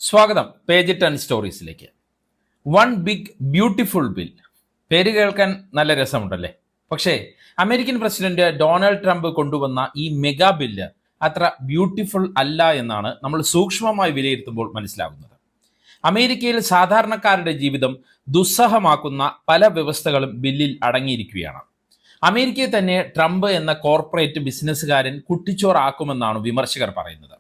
സ്വാഗതം പേജ് 10 സ്റ്റോറീസിലേക്ക്. One big beautiful bill. പേര് കേൾക്കാൻ നല്ല രസമുണ്ടല്ലേ? പക്ഷേ അമേരിക്കൻ പ്രസിഡന്റ് ഡൊണാൾഡ് ട്രംപ് കൊണ്ടുവന്ന ഈ മെഗാ ബില്ല് അത്ര ബ്യൂട്ടിഫുൾ അല്ല എന്നാണ് നമ്മൾ സൂക്ഷ്മമായി വിലയിരുത്തുമ്പോൾ മനസ്സിലാകുന്നത്. അമേരിക്കയിൽ സാധാരണക്കാരുടെ ജീവിതം ദുസ്സഹമാക്കുന്ന പല വ്യവസ്ഥകളും ബില്ലിൽ അടങ്ങിയിരിക്കുകയാണ്. അമേരിക്കയെ തന്നെ ട്രംപ് എന്ന കോർപ്പറേറ്റ് ബിസിനസ്സുകാരൻ കുട്ടിച്ചോറാക്കുമെന്നാണ് വിമർശകർ പറയുന്നത്.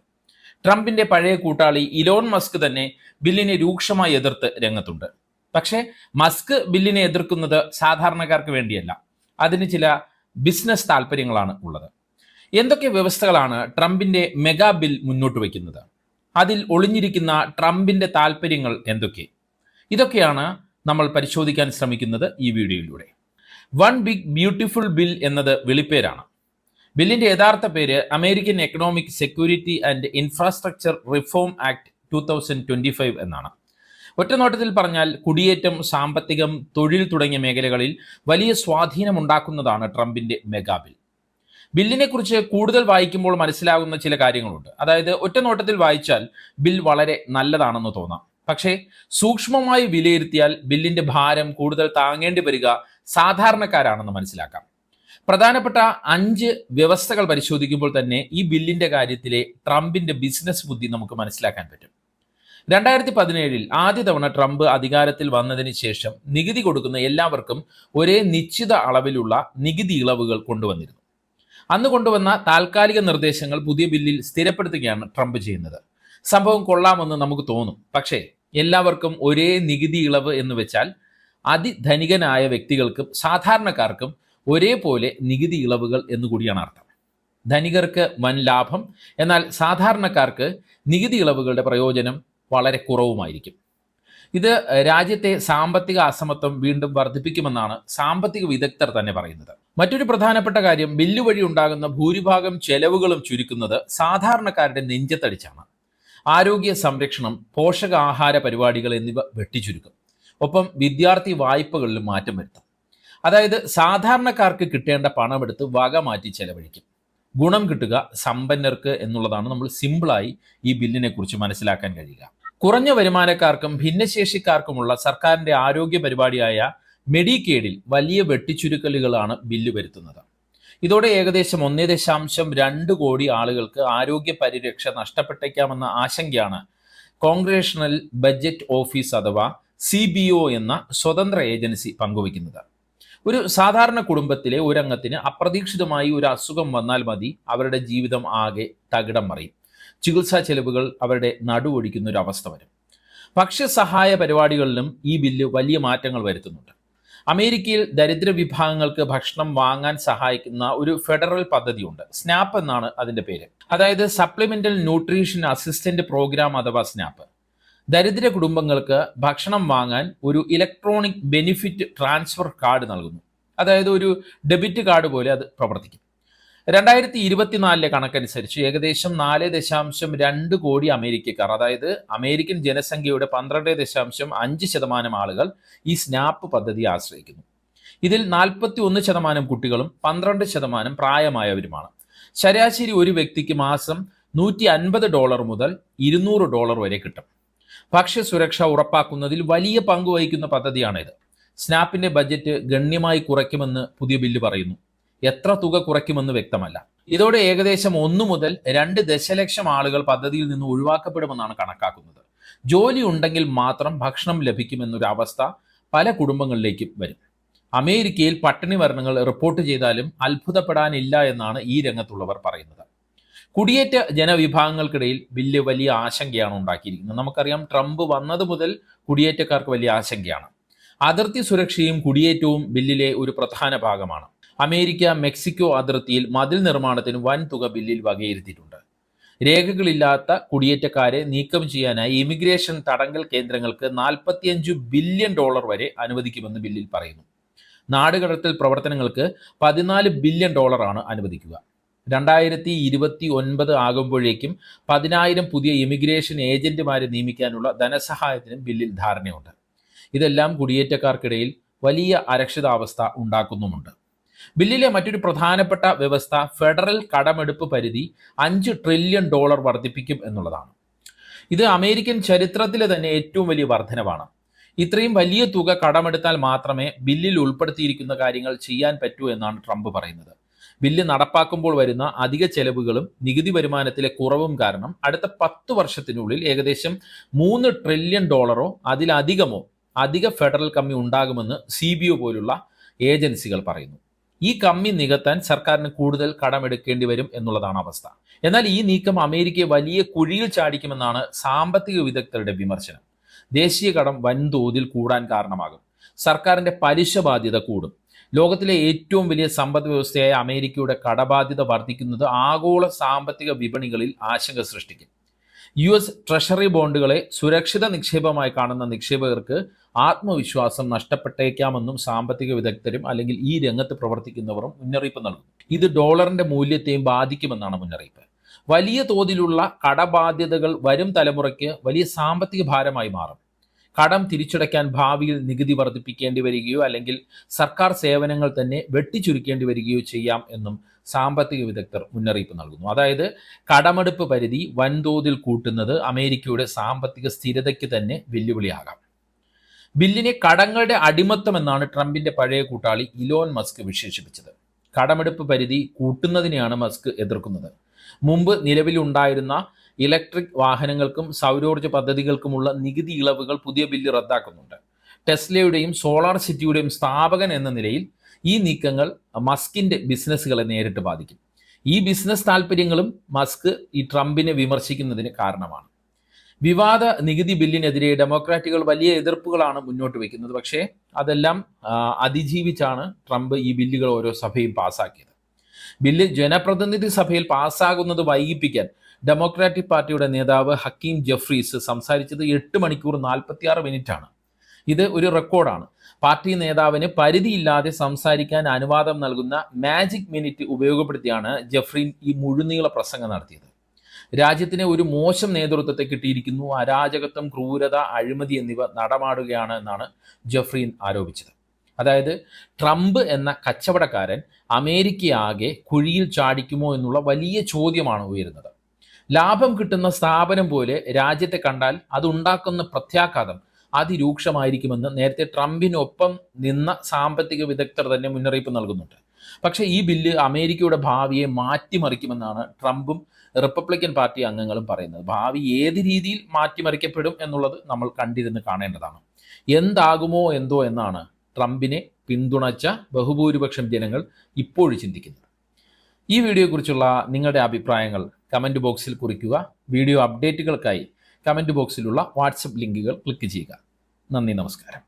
ട്രംപിന്റെ പഴയ കൂട്ടാളി ഇലോൺ മസ്ക് തന്നെ ബില്ലിനെ രൂക്ഷമായി എതിർത്ത് രംഗത്തുണ്ട്. പക്ഷേ മസ്ക് ബില്ലിനെ എതിർക്കുന്നത് സാധാരണക്കാർക്ക് വേണ്ടിയല്ല, അതിന് ചില ബിസിനസ് താല്പര്യങ്ങളാണ് ഉള്ളത്. എന്തൊക്കെ വ്യവസ്ഥകളാണ് ട്രംപിന്റെ മെഗാ ബിൽ മുന്നോട്ട് വയ്ക്കുന്നത്? അതിൽ ഒളിഞ്ഞിരിക്കുന്ന ട്രംപിന്റെ താല്പര്യങ്ങൾ എന്തൊക്കെ? ഇതൊക്കെയാണ് നമ്മൾ പരിശോധിക്കാൻ ശ്രമിക്കുന്നത് ഈ വീഡിയോയിലൂടെ. വൺ ബിഗ് ബ്യൂട്ടിഫുൾ ബിൽ എന്നത് വിളിപ്പേരാണ്. ബില്ലിന്റെ യഥാർത്ഥ പേര് American economic security and infrastructure reform act 2025 എന്നാണ്. ഒറ്റനോട്ടത്തിൽ പറഞ്ഞാൽ കുടിയേറ്റം, സാമ്പത്തികം, തൊഴിൽ തുടങ്ങിയ മേഖലകളിൽ വലിയ സ്വാധീനമുണ്ടാക്കുന്നതാണ് ട്രംപിന്റെ മെഗാ ബിൽ. ബില്ലിനെ കുറിച്ച് കൂടുതൽ വായിക്കുമ്പോൾ മനസ്സിലാകുന്ന ചില കാര്യങ്ങളുണ്ട്. അതായത് ഒറ്റനോട്ടത്തിൽ വായിച്ചാൽ ബിൽ വളരെ നല്ലതാണെന്ന് തോന്നാം. പക്ഷേ സൂക്ഷ്മമായി വിലയിരുത്തിയാൽ ബില്ലിന്റെ ഭാരം കൂടുതൽ താങ്ങേണ്ടി വരിക സാധാരണക്കാരാണെന്ന് മനസ്സിലാക്കാം. പ്രധാനപ്പെട്ട 5 വ്യവസ്ഥകൾ പരിശോധിക്കുമ്പോൾ തന്നെ ഈ ബില്ലിന്റെ കാര്യത്തിലെ ട്രംപിന്റെ ബിസിനസ് ബുദ്ധി നമുക്ക് മനസ്സിലാക്കാൻ പറ്റും. 2017 ആദ്യ തവണ ട്രംപ് അധികാരത്തിൽ വന്നതിന് ശേഷം നികുതി കൊടുക്കുന്ന എല്ലാവർക്കും ഒരേ നിശ്ചിത അളവിലുള്ള നികുതി ഇളവുകൾ കൊണ്ടുവന്നിരുന്നു. അന്ന് കൊണ്ടുവന്ന താൽക്കാലിക നിർദ്ദേശങ്ങൾ പുതിയ ബില്ലിൽ സ്ഥിരപ്പെടുത്തുകയാണ് ട്രംപ് ചെയ്യുന്നത്. സംഭവം കൊള്ളാമെന്ന് നമുക്ക് തോന്നും. പക്ഷേ എല്ലാവർക്കും ഒരേ നികുതി ഇളവ് എന്ന് വെച്ചാൽ അതിധനികനായ വ്യക്തികൾക്കും സാധാരണക്കാർക്കും ഒരേപോലെ നികുതി ഇളവുകൾ എന്നുകൂടിയാണ് അർത്ഥം. ധനികർക്ക് വൻ ലാഭം, എന്നാൽ സാധാരണക്കാർക്ക് നികുതി ഇളവുകളുടെ പ്രയോജനം വളരെ കുറവുമായിരിക്കും. ഇത് രാജ്യത്തെ സാമ്പത്തിക അസമത്വം വീണ്ടും വർദ്ധിപ്പിക്കുമെന്നാണ് സാമ്പത്തിക വിദഗ്ധർ തന്നെ പറയുന്നത്. മറ്റൊരു പ്രധാനപ്പെട്ട കാര്യം, ബില്ല് വഴി ഉണ്ടാകുന്ന ഭൂരിഭാഗം ചെലവുകളും ചുരുക്കുന്നത് സാധാരണക്കാരുടെ നെഞ്ചത്തടിച്ചാണ്. ആരോഗ്യ സംരക്ഷണം, പോഷകാഹാര പരിപാടികൾ എന്നിവ വെട്ടിച്ചുരുക്കും. ഒപ്പം വിദ്യാർത്ഥി വായ്പകളിലും മാറ്റം വരുത്തും. അതായത് സാധാരണക്കാർക്ക് കിട്ടേണ്ട പണമെടുത്ത് വക മാറ്റി ചെലവഴിക്കും. ഗുണം കിട്ടുക സമ്പന്നർക്ക് എന്നുള്ളതാണ് നമ്മൾ സിമ്പിളായി ഈ ബില്ലിനെ കുറിച്ച് മനസ്സിലാക്കാൻ കഴിയുക. കുറഞ്ഞ വരുമാനക്കാർക്കും ഭിന്നശേഷിക്കാർക്കുമുള്ള സർക്കാരിന്റെ ആരോഗ്യ പരിപാടിയായ മെഡിക്കെയ്ഡിൽ വലിയ വെട്ടിച്ചുരുക്കലുകളാണ് ബില്ല് വരുത്തുന്നത്. ഇതോടെ ഏകദേശം 1.2 കോടി ആളുകൾക്ക് ആരോഗ്യ പരിരക്ഷ നഷ്ടപ്പെട്ടേക്കാമെന്ന ആശങ്കയാണ് കോൺഗ്രഷണൽ ബഡ്ജറ്റ് ഓഫീസ് അഥവാ CBO എന്ന സ്വതന്ത്ര ഏജൻസി പങ്കുവയ്ക്കുന്നത്. ഒരു സാധാരണ കുടുംബത്തിലെ ഒരംഗത്തിന് അപ്രതീക്ഷിതമായി ഒരു അസുഖം വന്നാൽ മതി, അവരുടെ ജീവിതം ആകെ തകിടം മറിയും. ചികിത്സാ ചെലവുകൾ അവരുടെ നടുവൊടിക്കുന്ന ഒരു അവസ്ഥ വരും. ഭക്ഷ്യസഹായ പരിപാടികളിലും ഈ ബില്ല് വലിയ മാറ്റങ്ങൾ വരുത്തുന്നുണ്ട്. അമേരിക്കയിൽ ദരിദ്ര വിഭാഗങ്ങൾക്ക് ഭക്ഷണം വാങ്ങാൻ സഹായിക്കുന്ന ഒരു ഫെഡറൽ പദ്ധതിയുണ്ട്. സ്നാപ്പ് എന്നാണ് അതിന്റെ പേര്. അതായത് സപ്ലിമെന്റൽ ന്യൂട്രീഷൻ അസിസ്റ്റന്റ് പ്രോഗ്രാം അഥവാ സ്നാപ്പ്. ദരിദ്ര കുടുംബങ്ങൾക്ക് ഭക്ഷണം വാങ്ങാൻ ഒരു ഇലക്ട്രോണിക് ബെനിഫിറ്റ് ട്രാൻസ്ഫർ കാർഡ് നൽകുന്നു. അതായത് ഒരു ഡെബിറ്റ് കാർഡ് പോലെ അത് പ്രവർത്തിക്കും. 2024 കണക്കനുസരിച്ച് ഏകദേശം 4.2 കോടി അമേരിക്കക്കാർ, അതായത് അമേരിക്കൻ ജനസംഖ്യയുടെ 12.5% ആളുകൾ ഈ സ്നാപ്പ് പദ്ധതി ആശ്രയിക്കുന്നു. ഇതിൽ 41% കുട്ടികളും 12% പ്രായമായവരുമാണ്. ശരാശരി ഒരു വ്യക്തിക്ക് മാസം $150 മുതൽ $200 വരെ കിട്ടും. ഭക്ഷ്യസുരക്ഷ ഉറപ്പാക്കുന്നതിൽ വലിയ പങ്ക് വഹിക്കുന്ന പദ്ധതിയാണിത്. സ്നാപ്പിന്റെ ബജറ്റ് ഗണ്യമായി കുറയ്ക്കുമെന്ന് പുതിയ ബില്ല് പറയുന്നു. എത്ര തുക കുറയ്ക്കുമെന്ന് വ്യക്തമല്ല. ഇതോടെ ഏകദേശം 1 മുതൽ 2 ദശലക്ഷം ആളുകൾ പദ്ധതിയിൽ നിന്ന് ഒഴിവാക്കപ്പെടുമെന്നാണ് കണക്കാക്കുന്നത്. ജോലി ഉണ്ടെങ്കിൽ മാത്രം ഭക്ഷണം ലഭിക്കുമെന്നൊരു അവസ്ഥ പല കുടുംബങ്ങളിലേക്കും വരും. അമേരിക്കയിൽ പട്ടിണി മരണങ്ങൾ റിപ്പോർട്ട് ചെയ്താലും അത്ഭുതപ്പെടാനില്ല എന്നാണ് ഈ രംഗത്തുള്ളവർ പറയുന്നത്. കുടിയേറ്റ ജനവിഭാഗങ്ങൾക്കിടയിൽ ബില്ല് വലിയ ആശങ്കയാണ് ഉണ്ടാക്കിയിരിക്കുന്നത്. നമുക്കറിയാം, ട്രംപ് വന്നത് മുതൽ കുടിയേറ്റക്കാർക്ക് വലിയ ആശങ്കയാണ്. അതിർത്തി സുരക്ഷയും കുടിയേറ്റവും ബില്ലിലെ ഒരു പ്രധാന ഭാഗമാണ്. അമേരിക്ക മെക്സിക്കോ അതിർത്തിയിൽ മതിൽ നിർമ്മാണത്തിന് വൻ തുക ബില്ലിൽ വകയിരുത്തിയിട്ടുണ്ട്. രേഖകളില്ലാത്ത കുടിയേറ്റക്കാരെ നീക്കം ചെയ്യാനായി ഇമിഗ്രേഷൻ തടങ്കൽ കേന്ദ്രങ്ങൾക്ക് $45 ബില്യൺ വരെ അനുവദിക്കുമെന്ന് ബില്ലിൽ പറയുന്നു. നാടുകടത്തൽ പ്രവർത്തനങ്ങൾക്ക് $14 ബില്യൺ ആണ് അനുവദിക്കുക. 2029 ആകുമ്പോഴേക്കും 10,000 പുതിയ ഇമിഗ്രേഷൻ ഏജന്റുമാരെ നിയമിക്കാനുള്ള ധനസഹായത്തിനും ബില്ലിൽ ധാരണയുണ്ട്. ഇതെല്ലാം കുടിയേറ്റക്കാർക്കിടയിൽ വലിയ അരക്ഷിതാവസ്ഥ ഉണ്ടാക്കുന്നുമുണ്ട്. ബില്ലിലെ മറ്റൊരു പ്രധാനപ്പെട്ട വ്യവസ്ഥ ഫെഡറൽ കടമെടുപ്പ് പരിധി $5 ട്രില്യൺ വർദ്ധിപ്പിക്കും എന്നുള്ളതാണ്. ഇത് അമേരിക്കൻ ചരിത്രത്തിലെ തന്നെ ഏറ്റവും വലിയ വർധനവാണ്. ഇത്രയും വലിയ തുക കടമെടുത്താൽ മാത്രമേ ബില്ലിൽ ഉൾപ്പെടുത്തിയിരിക്കുന്ന കാര്യങ്ങൾ ചെയ്യാൻ പറ്റൂ എന്നാണ് ട്രംപ് പറയുന്നത്. ബില്ല് നടപ്പാക്കുമ്പോൾ വരുന്ന അധിക ചെലവുകളും നികുതി വരുമാനത്തിലെ കുറവും കാരണം അടുത്ത 10 വർഷത്തിനുള്ളിൽ ഏകദേശം $3 ട്രില്യൺ അതിലധികമോ അധിക ഫെഡറൽ കമ്മി ഉണ്ടാകുമെന്ന് CBO പോലുള്ള ഏജൻസികൾ പറയുന്നു. ഈ കമ്മി നികത്താൻ സർക്കാരിന് കൂടുതൽ കടമെടുക്കേണ്ടി വരും എന്നുള്ളതാണ് അവസ്ഥ. എന്നാൽ ഈ നീക്കം അമേരിക്കയെ വലിയ കുഴിയിൽ ചാടിക്കുമെന്നാണ് സാമ്പത്തിക വിദഗ്ധരുടെ വിമർശനം. ദേശീയ കടം വൻതോതിൽ കൂടാൻ കാരണമാകും. സർക്കാരിന്റെ പലിശ ബാധ്യത കൂടും. ലോകത്തിലെ ഏറ്റവും വലിയ സമ്പദ് വ്യവസ്ഥയായ അമേരിക്കയുടെ കടബാധ്യത വർദ്ധിക്കുന്നത് ആഗോള സാമ്പത്തിക വിപണികളിൽ ആശങ്ക സൃഷ്ടിക്കും. US ട്രഷറി ബോണ്ടുകളെ സുരക്ഷിത നിക്ഷേപമായി കാണുന്ന നിക്ഷേപകർക്ക് ആത്മവിശ്വാസം നഷ്ടപ്പെട്ടേക്കാമെന്നും സാമ്പത്തിക വിദഗ്ധരും അല്ലെങ്കിൽ ഈ രംഗത്ത് പ്രവർത്തിക്കുന്നവരും മുന്നറിയിപ്പ് നൽകുന്നു. ഇത് ഡോളറിന്റെ മൂല്യത്തെയും ബാധിക്കുമെന്നാണ് മുന്നറിയിപ്പ്. വലിയ തോതിലുള്ള കടബാധ്യതകൾ വരും തലമുറയ്ക്ക് വലിയ സാമ്പത്തിക ഭാരമായി മാറും. കടം തിരിച്ചടയ്ക്കാൻ ഭാവിയിൽ നികുതി വർദ്ധിപ്പിക്കേണ്ടി വരികയോ അല്ലെങ്കിൽ സർക്കാർ സേവനങ്ങൾ തന്നെ വെട്ടിച്ചുരുക്കേണ്ടി വരികയോ ചെയ്യാം എന്നും സാമ്പത്തിക വിദഗ്ധർ മുന്നറിയിപ്പ് നൽകുന്നു. അതായത് കടമെടുപ്പ് പരിധി വൻതോതിൽ കൂട്ടുന്നത് അമേരിക്കയുടെ സാമ്പത്തിക സ്ഥിരതയ്ക്ക് തന്നെ വെല്ലുവിളിയാകാം. ബില്ലിനെ കടങ്ങളുടെ അടിമത്തം എന്നാണ് ട്രംപിന്റെ പഴയ കൂട്ടാളി ഇലോൺ മസ്ക് വിശേഷിപ്പിച്ചത്. കടമെടുപ്പ് പരിധി കൂട്ടുന്നതിനെയാണ് മസ്ക് എതിർക്കുന്നത്. മുമ്പ് നിലവിലുണ്ടായിരുന്ന ഇലക്ട്രിക് വാഹനങ്ങൾക്കും സൗരോർജ്ജ പദ്ധതികൾക്കുമുള്ള നികുതി ഇളവുകൾ പുതിയ ബില്ല് റദ്ദാക്കുന്നുണ്ട്. ടെസ്ലയുടെയും സോളാർ സിറ്റിയുടെയും സ്ഥാപകൻ എന്ന നിലയിൽ ഈ നീക്കങ്ങൾ മസ്കിന്റെ ബിസിനസ്സുകളെ നേരിട്ട് ബാധിക്കും. ഈ ബിസിനസ് താല്പര്യങ്ങളും മസ്ക് ഈ ട്രംപിനെ വിമർശിക്കുന്നതിന് കാരണമാണ്. വിവാദ നികുതി ബില്ലിനെതിരെ ഡെമോക്രാറ്റുകൾ വലിയ എതിർപ്പുകളാണ് മുന്നോട്ട് വയ്ക്കുന്നത്. പക്ഷേ അതെല്ലാം അതിജീവിച്ചാണ് ട്രംപ് ഈ ബില്ലുകൾ ഓരോ സഭയും പാസ്സാക്കിയത്. ബില്ല് ജനപ്രതിനിധി സഭയിൽ പാസ്സാകുന്നത് വൈകിപ്പിക്കാൻ ഡെമോക്രാറ്റിക് പാർട്ടിയുടെ നേതാവ് ഹക്കീം ജെഫ്രീസ് സംസാരിച്ചത് 8 മണിക്കൂർ 46 മിനിറ്റാണ്. ഇത് ഒരു റെക്കോർഡാണ്. പാർട്ടി നേതാവിന് പരിധിയില്ലാതെ സംസാരിക്കാൻ അനുവാദം നൽകുന്ന മാജിക് മിനിറ്റ് ഉപയോഗപ്പെടുത്തിയാണ് ജെഫ്രീൻ ഈ മുഴുനീള പ്രസംഗം നടത്തിയത്. രാജ്യത്തിന് ഒരു മോശം നേതൃത്വത്തെ കിട്ടിയിരിക്കുന്നു, അരാജകത്വം, ക്രൂരത, അഴിമതി എന്നിവ നടമാടുകയാണ് എന്നാണ് ജെഫ്രീൻ ആരോപിച്ചത്. അതായത് ട്രംപ് എന്ന കച്ചവടക്കാരൻ അമേരിക്കയാകെ കുഴിയിൽ ചാടിക്കുമോ എന്നുള്ള വലിയ ചോദ്യമാണ് ഉയരുന്നത്. ലാഭം കിട്ടുന്ന സ്ഥാപനം പോലെ രാജ്യത്തെ കണ്ടാൽ അതുണ്ടാക്കുന്ന പ്രത്യാഘാതം അതിരൂക്ഷമായിരിക്കുമെന്ന് നേരത്തെ ട്രംപിനൊപ്പം നിന്ന സാമ്പത്തിക വിദഗ്ധർ തന്നെ മുന്നറിയിപ്പ് നൽകുന്നുണ്ട്. പക്ഷേ ഈ ബില്ല് അമേരിക്കയുടെ ഭാവിയെ മാറ്റിമറിക്കുമെന്നാണ് ട്രംപും റിപ്പബ്ലിക്കൻ പാർട്ടി അംഗങ്ങളും പറയുന്നത്. ഭാവി ഏത് രീതിയിൽ മാറ്റിമറിക്കപ്പെടും എന്നുള്ളത് നമ്മൾ കണ്ടിരുന്ന് കാണേണ്ടതാണ്. എന്താകുമോ എന്തോ എന്നാണ് ട്രംപിനെ പിന്തുണച്ച ബഹുഭൂരിപക്ഷം ജനങ്ങൾ ഇപ്പോഴും ചിന്തിക്കുന്നത്. ഈ വീഡിയോയെക്കുറിച്ചുള്ള നിങ്ങളുടെ അഭിപ്രായങ്ങൾ കമൻറ്റ് ബോക്സിൽ കുറിക്കുക. വീഡിയോ അപ്ഡേറ്റുകൾക്കായി കമൻറ്റ് ബോക്സിലുള്ള വാട്സപ്പ് ലിങ്കുകൾ ക്ലിക്ക് ചെയ്യുക. നന്ദി, നമസ്കാരം.